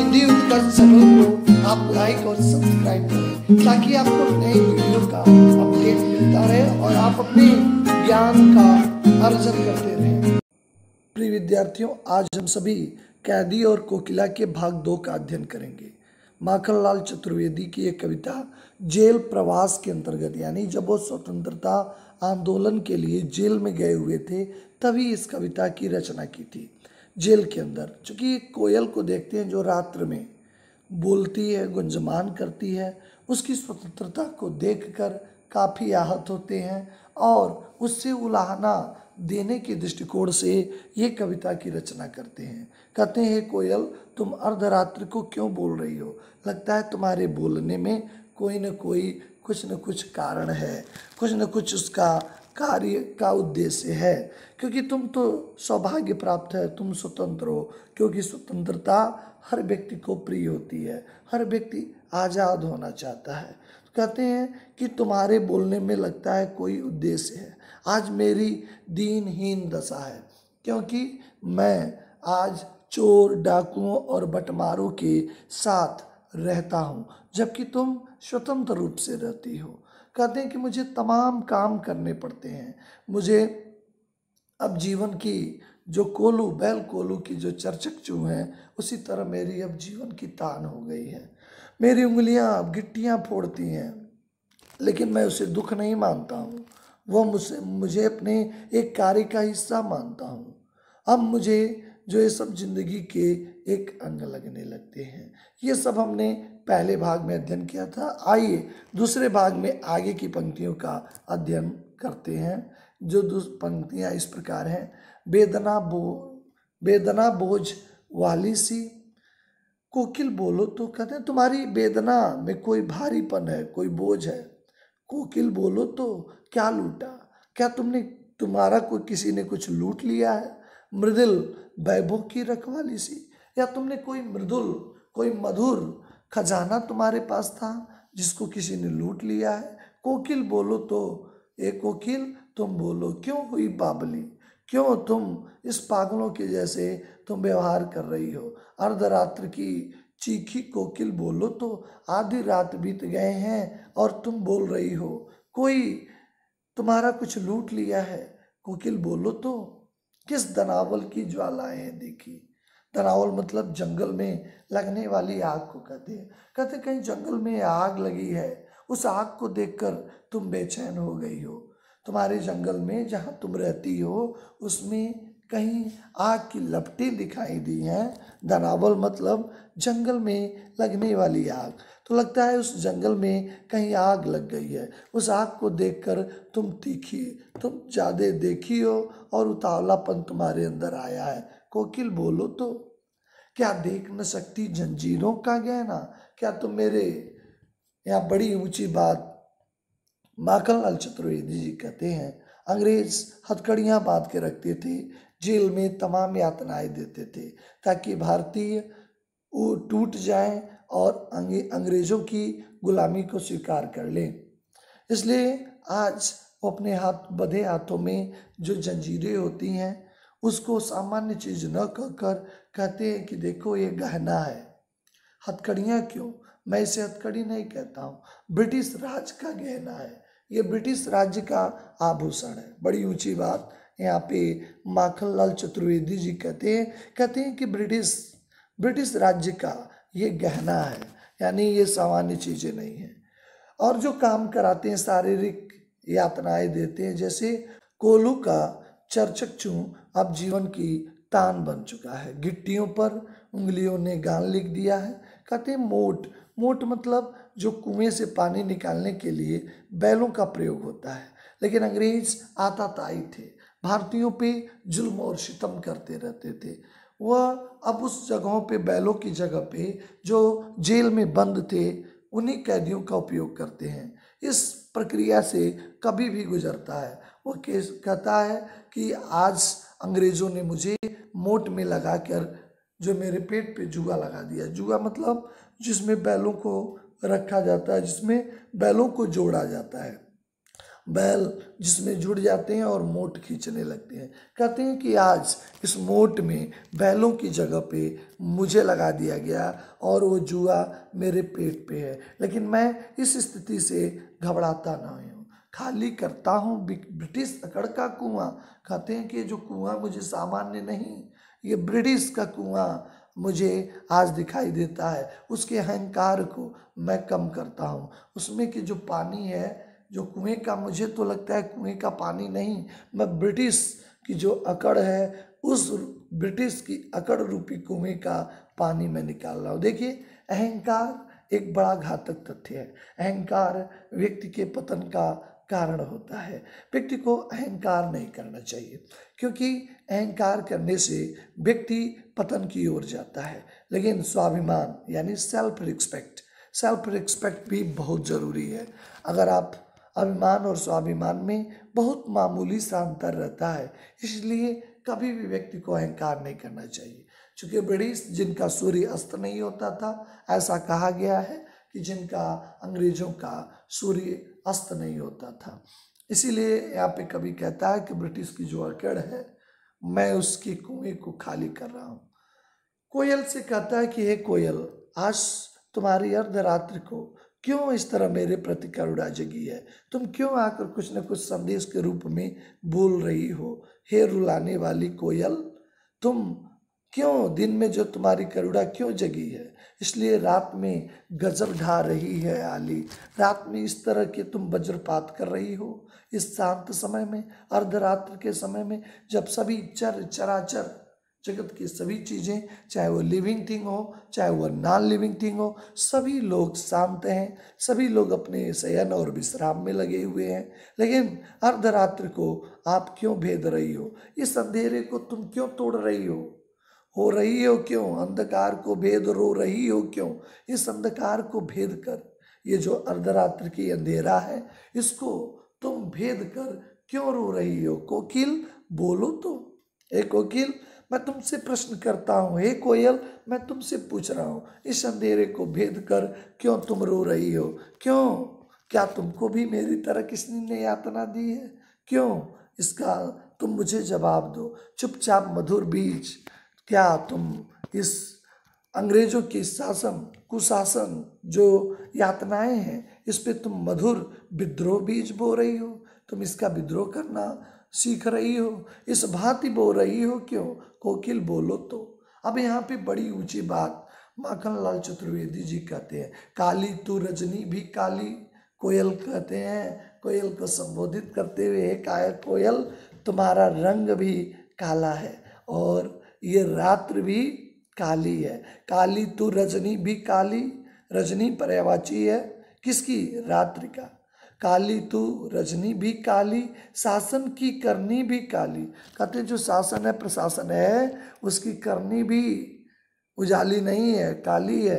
हिंदी उत्कर्ष channel को आप like और सब्सक्राइब करें ताकि आपको नई वीडियो का अपडेट मिलता रहे और आप अपने ज्ञान का अर्जन करते रहें। प्रिय विद्यार्थियों, आज हम सभी कैदी और कोकिला के भाग 2 का अध्ययन करेंगे। माखनलाल चतुर्वेदी की एक कविता जेल प्रवास के अंतर्गत, यानी जब वो स्वतंत्रता आंदोलन के लिए जेल में गए हुए थे तभी इस कविता की रचना की थी। जेल के अंदर चूँकि एक कोयल को देखते हैं जो रात्र में बोलती है, गुंजमान करती है, उसकी स्वतंत्रता को देखकर काफ़ी आहत होते हैं और उससे उलाहना देने के दृष्टिकोण से ये कविता की रचना करते हैं। कहते हैं, कोयल तुम अर्धरात्रि को क्यों बोल रही हो? लगता है तुम्हारे बोलने में कोई न कोई कुछ न कुछ कारण है, कुछ न कुछ उसका कार्य का उद्देश्य है, क्योंकि तुम तो सौभाग्य प्राप्त है, तुम स्वतंत्र हो। क्योंकि स्वतंत्रता हर व्यक्ति को प्रिय होती है, हर व्यक्ति आज़ाद होना चाहता है। तो कहते हैं कि तुम्हारे बोलने में लगता है कोई उद्देश्य है। आज मेरी दीनहीन दशा है क्योंकि मैं आज चोर, डाकुओं और बटमारों के साथ रहता हूँ, जबकि तुम स्वतंत्र रूप से रहती हो। कहते हैं कि मुझे तमाम काम करने पड़ते हैं। मुझे अब जीवन की जो बैल कोलू की जो चरचक चू हैं, उसी तरह मेरी अब जीवन की तान हो गई है। मेरी उंगलियां अब गिट्टियां फोड़ती हैं, लेकिन मैं उसे दुख नहीं मानता हूँ। वह मुझे अपने एक कार्य का हिस्सा मानता हूँ। अब मुझे जो ये सब जिंदगी के एक अंग लगने लगते हैं। ये सब हमने पहले भाग में अध्ययन किया था। आइए दूसरे भाग में आगे की पंक्तियों का अध्ययन करते हैं। जो पंक्तियाँ इस प्रकार हैं। बेदना बोझ वाली सी कोकिल बोलो तो, कहते हैं तुम्हारी वेदना में कोई भारीपन है, कोई बोझ है। कोकिल बोलो तो क्या लूटा? क्या तुम्हारा कोई किसी ने कुछ लूट लिया है? मृदुल वैभव की रखवाली सी, या तुमने कोई मधुर खजाना तुम्हारे पास था जिसको किसी ने लूट लिया है? कोकिल बोलो तो, ए कोकिल तुम बोलो क्यों हुई बावली? क्यों तुम इस पागलों के जैसे तुम व्यवहार कर रही हो? अर्धरात्र की चीखी कोकिल बोलो तो, आधी रात बीत गए हैं और तुम बोल रही हो कोई तुम्हारा कुछ लूट लिया है। कोकिल बोलो तो, किस दनावल की ज्वालाएं देखी? दनावल मतलब जंगल में लगने वाली आग को कहते हैं। कहते कहीं जंगल में आग लगी है, उस आग को देखकर तुम बेचैन हो गई हो। तुम्हारे जंगल में जहाँ तुम रहती हो उसमें कहीं आग की लपटें दिखाई दी हैं। दनावल मतलब जंगल में लगने वाली आग। तो लगता है उस जंगल में कहीं आग लग गई है। उस आग को देखकर तुम ज़्यादा देखी हो और उतावलापन तुम्हारे अंदर आया है। कोकिल बोलो तो, क्या देख न सकती जंजीरों का गहना? क्या तुम मेरे यहाँ बड़ी ऊंची बात। माखनलाल चतुर्वेदी जी कहते हैं, अंग्रेज हथकड़ियाँ बांध के रखते थे, जेल में तमाम यातनाएं देते थे ताकि भारतीय वो टूट जाएं और अंग्रेज़ों की गुलामी को स्वीकार कर लें। इसलिए आज वो अपने बंधे हाथों में जो जंजीरें होती हैं उसको सामान्य चीज़ न कहकर कहते हैं कि देखो ये गहना है। हथकड़ियाँ क्यों? मैं इसे हथकड़ी नहीं कहता हूँ, ब्रिटिश राज का गहना है, ये ब्रिटिश राज्य का आभूषण है। बड़ी ऊंची बात यहाँ पे माखनलाल चतुर्वेदी जी कहते हैं कि ब्रिटिश राज्य का ये गहना है, यानी ये सामान्य चीज़ें नहीं हैं। और जो काम कराते हैं, शारीरिक यातनाएं देते हैं, जैसे कोलू का चरचक चू अब जीवन की तान बन चुका है। गिट्टियों पर उंगलियों ने गान लिख दिया है। कहते हैं मोट मतलब जो कुएं से पानी निकालने के लिए बैलों का प्रयोग होता है। लेकिन अंग्रेज आताताई थे, भारतीयों पे जुल्म और सितम करते रहते थे। वह अब उस जगहों पे, बैलों की जगह पे जो जेल में बंद थे, उन्हीं कैदियों का उपयोग करते हैं। इस प्रक्रिया से कभी भी गुजरता है। वो कहता है कि आज अंग्रेज़ों ने मुझे मोट में लगाकर जो मेरे पेट पे जुआ लगा दिया। जुआ मतलब जिसमें बैलों को रखा जाता है, जिसमें बैलों को जोड़ा जाता है। बैल जिसमें जुड़ जाते हैं और मोट खींचने लगते हैं। कहते हैं कि आज इस मोट में बैलों की जगह पे मुझे लगा दिया गया और वो जुआ मेरे पेट पे है, लेकिन मैं इस स्थिति से घबराता ना हूँ, खाली करता हूँ ब्रिटिश अकड़ का कुआं। कहते हैं कि जो कुआं मुझे सामान्य नहीं, ये ब्रिटिश का कुआं मुझे आज दिखाई देता है, उसके अहंकार को मैं कम करता हूँ। उसमें कि जो पानी है, जो कुएं का, मुझे तो लगता है कुएं का पानी नहीं, मैं ब्रिटिश की जो अकड़ है उस ब्रिटिश की अकड़ रूपी कुएं का पानी मैं निकाल रहा हूँ। देखिए, अहंकार एक बड़ा घातक तथ्य है। अहंकार व्यक्ति के पतन का कारण होता है। व्यक्ति को अहंकार नहीं करना चाहिए, क्योंकि अहंकार करने से व्यक्ति पतन की ओर जाता है। लेकिन स्वाभिमान यानी सेल्फ रिस्पेक्ट भी बहुत ज़रूरी है। अगर आप अभिमान और स्वाभिमान में बहुत मामूली सा अंतर रहता है, इसलिए कभी भी व्यक्ति को अहंकार नहीं करना चाहिए। चूँकि ब्रिटिश जिनका सूर्य अस्त नहीं होता था, ऐसा कहा गया है कि जिनका अंग्रेजों का सूर्य अस्त नहीं होता था, इसीलिए यहाँ पे कभी कहता है कि ब्रिटिश की जो अकड़ है मैं उसकी कुएं को खाली कर रहा हूँ। कोयल से कहता है कि हे कोयल, आज तुम्हारी अर्धरात्रि को क्यों इस तरह मेरे प्रति करुणा जगी है? तुम क्यों आकर कुछ न कुछ संदेश के रूप में बोल रही हो? हे रुलाने वाली कोयल, तुम क्यों दिन में जो तुम्हारी करुणा क्यों जगी है? इसलिए रात में गजब ढा रही है आली, रात में इस तरह के तुम वज्रपात कर रही हो। इस शांत समय में, अर्धरात्र के समय में, जब सभी चराचर जगत की सभी चीज़ें, चाहे वो लिविंग थिंग हो चाहे वो नॉन लिविंग थिंग हो, सभी लोग शांत हैं, सभी लोग अपने शयन और विश्राम में लगे हुए हैं। लेकिन अर्धरात्र को आप क्यों भेद रही हो? इस अंधेरे को तुम क्यों तोड़ रही हो रही हो क्यों? अंधकार को भेद रो रही हो क्यों? इस अंधकार को भेद कर, ये जो अर्धरात्र की अंधेरा है, इसको तुम भेद कर क्यों रो रही हो? कोकिल बोलो तो। ए कोकिल, मैं तुमसे प्रश्न करता हूँ। हे कोयल, मैं तुमसे पूछ रहा हूँ, इस अंधेरे को भेद कर क्यों तुम रो रही हो? क्यों? क्या तुमको भी मेरी तरह किसी ने यातना दी है? क्यों? इसका तुम मुझे जवाब दो। चुपचाप मधुर बीज, क्या तुम इस अंग्रेजों की शासन, कुशासन, जो यातनाएं हैं, इस पे तुम मधुर विद्रोह बीज बो रही हो? तुम इसका विद्रोह करना सीख रही हो? इस भांति बो रही हो क्यों? कोकिल बोलो तो। अब यहाँ पे बड़ी ऊंची बात माखनलाल चतुर्वेदी जी कहते हैं, काली तू रजनी भी काली। कोयल कहते हैं, कोयल को संबोधित करते हुए, कोयल तुम्हारा रंग भी काला है और ये रात्र भी काली है। काली तू रजनी भी काली, रजनी पर्यायवाची है किसकी? रात्रि का। काली तू रजनी भी काली, शासन की करनी भी काली। कहते जो शासन है, प्रशासन है, उसकी करनी भी उजाली नहीं है, काली है।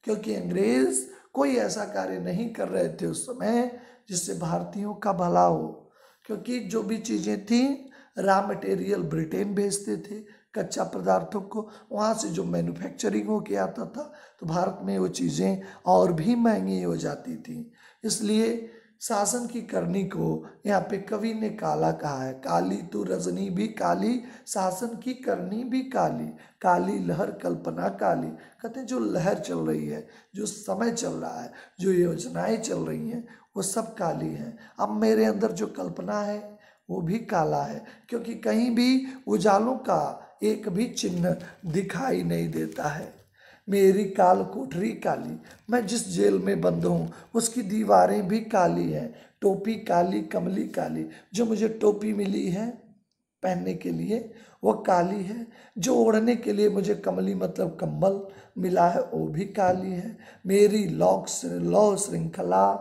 क्योंकि अंग्रेज कोई ऐसा कार्य नहीं कर रहे थे उस समय जिससे भारतीयों का भला हो। क्योंकि जो भी चीज़ें थी, रॉ मटेरियल ब्रिटेन भेजते थे, कच्चा पदार्थों को वहाँ से जो मैन्युफैक्चरिंग हो के आता था, तो भारत में वो चीज़ें और भी महंगी हो जाती थी। इसलिए शासन की करनी को यहाँ पे कवि ने काला कहा है। काली तू रजनी भी काली, शासन की करनी भी काली, काली लहर कल्पना काली। कहते हैं जो लहर चल रही है, जो समय चल रहा है, जो योजनाएं चल रही हैं, वो सब काली हैं। अब मेरे अंदर जो कल्पना है वो भी काला है, क्योंकि कहीं भी उजालों का एक भी चिन्ह दिखाई नहीं देता है। मेरी काल कोठरी काली, मैं जिस जेल में बंद हूँ उसकी दीवारें भी काली हैं। टोपी काली, कमली काली, जो मुझे टोपी मिली है पहनने के लिए वो काली है। जो ओढ़ने के लिए मुझे कमली मतलब कंबल मिला है वो भी काली है। मेरी लौ श्रृंखला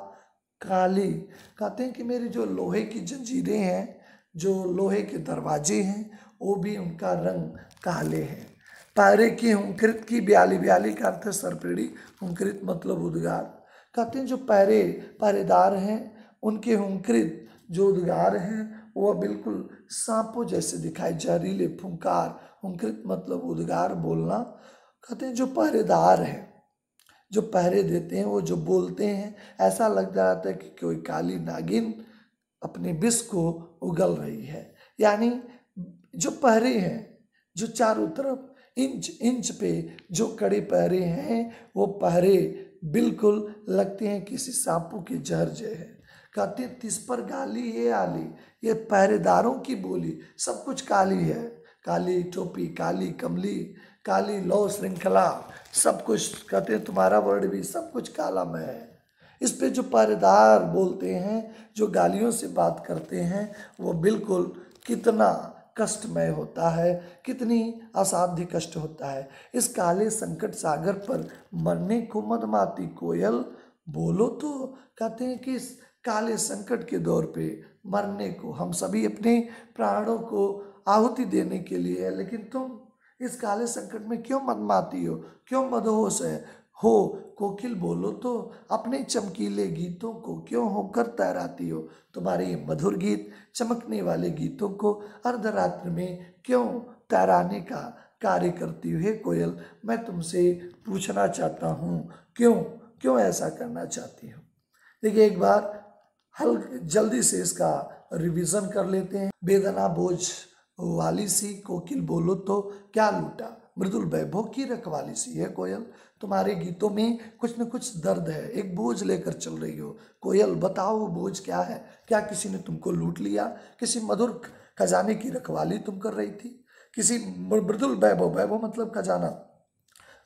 काली। कहते हैं कि मेरी जो लोहे की जंजीरें हैं, जो लोहे के दरवाजे हैं, वो भी उनका रंग काले हैं। पैरे की हुंकृत की ब्याली, ब्याली का अर्थ है सरपेड़ी, हुंकृत मतलब उद्गार। कहते हैं जो पहरेदार हैं उनके हुंकृत जो उद्गार हैं वह बिल्कुल सांपों जैसे दिखाई, जहरीले फुंकार। हुंकृत मतलब उद्गार, बोलना। कहते हैं जो पहरेदार हैं, जो पहरे देते हैं, वो जो बोलते हैं, ऐसा लग जाता है कि कोई काली नागिन अपने विष को उगल रही है। यानी जो पहरे हैं, जो चारों तरफ इंच इंच पे जो कड़े पहरे हैं, वो पहरे बिल्कुल लगते हैं किसी सांपों के जहर जय है। कहते तिस पर गाली है आली, ये पहरेदारों की बोली, सब कुछ काली है। काली टोपी, काली कमली, काली लौ श्रृंखला, सब कुछ कहते हैं तुम्हारा वर्ड भी सब कुछ काला में है। इस पे जो पहरेदार बोलते हैं, जो गालियों से बात करते हैं, वो बिल्कुल कितना कष्टमय होता है, कितनी असाध्य कष्ट होता है। इस काले संकट सागर पर मरने को मदमाती कोयल बोलो तो। कहते हैं कि इस काले संकट के दौर पे मरने को, हम सभी अपने प्राणों को आहुति देने के लिए है, लेकिन तुम इस काले संकट में क्यों मदमाती हो, क्यों मदहोश हो। कोकिल बोलो तो अपने चमकीले गीतों को क्यों होकर तैराती हो। तुम्हारे ये मधुर गीत, चमकने वाले गीतों को अर्धरात्र में क्यों तैराने का कार्य करती हो। हे कोयल, मैं तुमसे पूछना चाहता हूँ, क्यों ऐसा करना चाहती हो। देखिए, एक बार जल्दी से इसका रिवीजन कर लेते हैं। बेदना बोझ वाली सी कोकिल बोलो तो क्या लूटा, मृदुल वैभव की रखवाली सी है कोयल। तुम्हारे गीतों में कुछ न कुछ दर्द है, एक बोझ लेकर चल रही हो। कोयल बताओ वो बोझ क्या है। क्या किसी ने तुमको लूट लिया, किसी मधुर खजाने की रखवाली तुम कर रही थी, किसी मृदुल वैभव, वैभव मतलब खजाना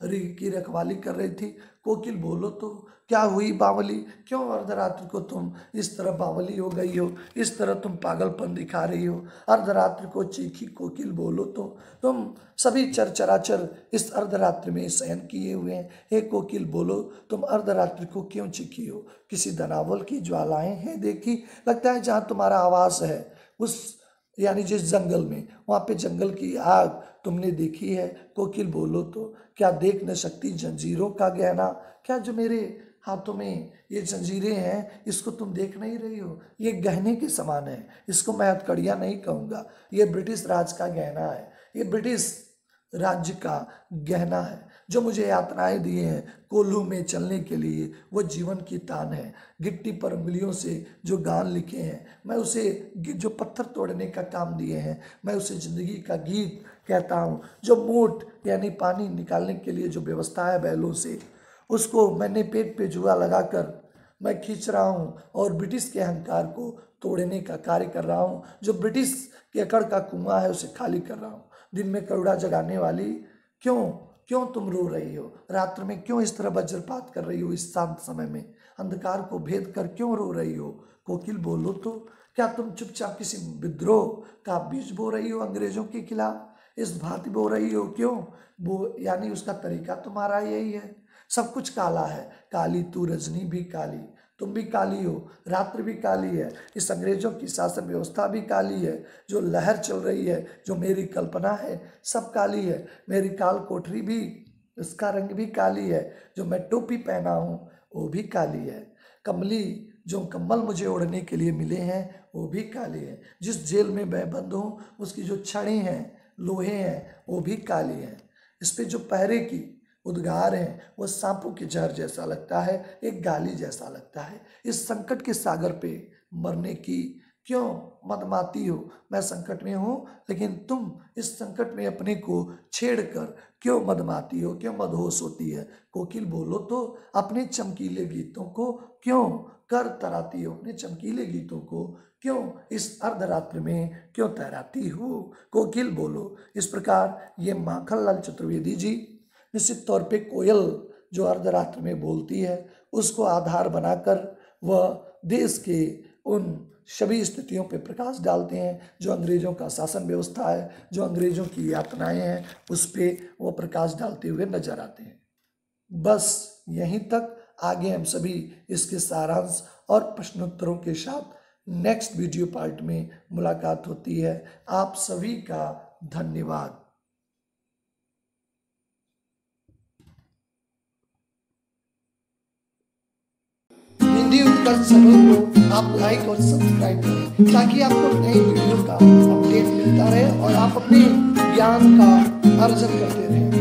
की रखवाली कर रही थी। कोकिल बोलो तो क्या हुई बावली, क्यों अर्धरात्रि को तुम इस तरह बावली हो गई हो, इस तरह तुम पागलपन दिखा रही हो। अर्धरात्रि को चीखी कोकिल बोलो तो तुम सभी चराचर इस अर्धरात्रि में शयन किए हुए हैं। हे कोकिल बोलो, तुम अर्धरात्रि को क्यों चीखी हो। किसी दनावल की ज्वालाएं हैं देखी, लगता है जहाँ तुम्हारा आवास है उस यानी जिस जंगल में, वहाँ पे जंगल की आग तुमने देखी है। कोकिल बोलो तो क्या देख न सकती जंजीरों का गहना, क्या जो मेरे हाथों में ये जंजीरें हैं इसको तुम देख नहीं रही हो। ये गहने के समान है, इसको मैं हथकड़ियाँ नहीं कहूँगा, ये ब्रिटिश राज का गहना है, ये ब्रिटिश राज्य का गहना है जो मुझे यातनाएं दिए हैं कोल्हू में चलने के लिए। वो जीवन की तान है, गिट्टी पर उंगलियों से जो गान लिखे हैं, मैं उसे जो पत्थर तोड़ने का काम दिए हैं, मैं उसे ज़िंदगी का गीत कहता हूँ। जो मूठ यानी पानी निकालने के लिए जो व्यवस्था है बैलों से, उसको मैंने पेट पे जुआ लगाकर मैं खींच रहा हूँ और ब्रिटिश के अहंकार को तोड़ने का कार्य कर रहा हूँ। जो ब्रिटिश के अकड़ का कुआं है उसे खाली कर रहा हूँ। दिन में करुणा जगाने वाली, क्यों तुम रो रही हो। रात्र में क्यों इस तरह वज्रपात कर रही हो। इस शांत समय में अंधकार को भेद कर क्यों रो रही हो। कोकिल बोलो तो क्या तुम चुपचाप किसी विद्रोह का बीज बो रही हो अंग्रेजों के खिलाफ। इस भांति बो रही हो क्यों, वो यानी उसका तरीका तुम्हारा यही है। सब कुछ काला है, काली तू रजनी भी काली, तुम भी काली हो, रात्रि भी काली है, इस अंग्रेजों की शासन व्यवस्था भी काली है, जो लहर चल रही है, जो मेरी कल्पना है सब काली है। मेरी काल कोठरी भी, इसका रंग भी काली है, जो मैं टोपी पहना हूँ वो भी काली है। कमली जो कम्बल मुझे ओढ़ने के लिए मिले हैं वो भी काली है। जिस जेल में मैं बंद हूँ उसकी जो छड़ी हैं, लोहे हैं, वो भी काली हैं। इस पे जो पहरे की उद्गार है वो सांपों के जहर जैसा लगता है, एक गाली जैसा लगता है। इस संकट के सागर पे मरने की क्यों मदमाती हो। मैं संकट में हूँ लेकिन तुम इस संकट में अपने को छेड़कर क्यों मदमाती हो, क्यों मदहोश होती है। कोकिल बोलो तो अपने चमकीले गीतों को क्यों कर तराती हो, अपने चमकीले गीतों को क्यों इस अर्धरात्रि में क्यों तैराती हो। कोकिल बोलो। इस प्रकार ये माखनलाल चतुर्वेदी जी निश्चित तौर पे कोयल जो अर्धरात्र में बोलती है उसको आधार बनाकर वह देश के उन सभी स्थितियों पे प्रकाश डालते हैं जो अंग्रेजों का शासन व्यवस्था है, जो अंग्रेजों की यातनाएं हैं, उस पे वो प्रकाश डालते हुए नजर आते हैं। बस यहीं तक, आगे हम सभी इसके सारांश और प्रश्नोत्तरों के साथ नेक्स्ट वीडियो पार्ट में मुलाकात होती है। आप सभी का धन्यवाद। वीडियो पर चैनल को आप लाइक और सब्सक्राइब करें ताकि आपको नई वीडियो का अपडेट मिलता रहे और आप अपने ज्ञान का अर्जन करते रहें।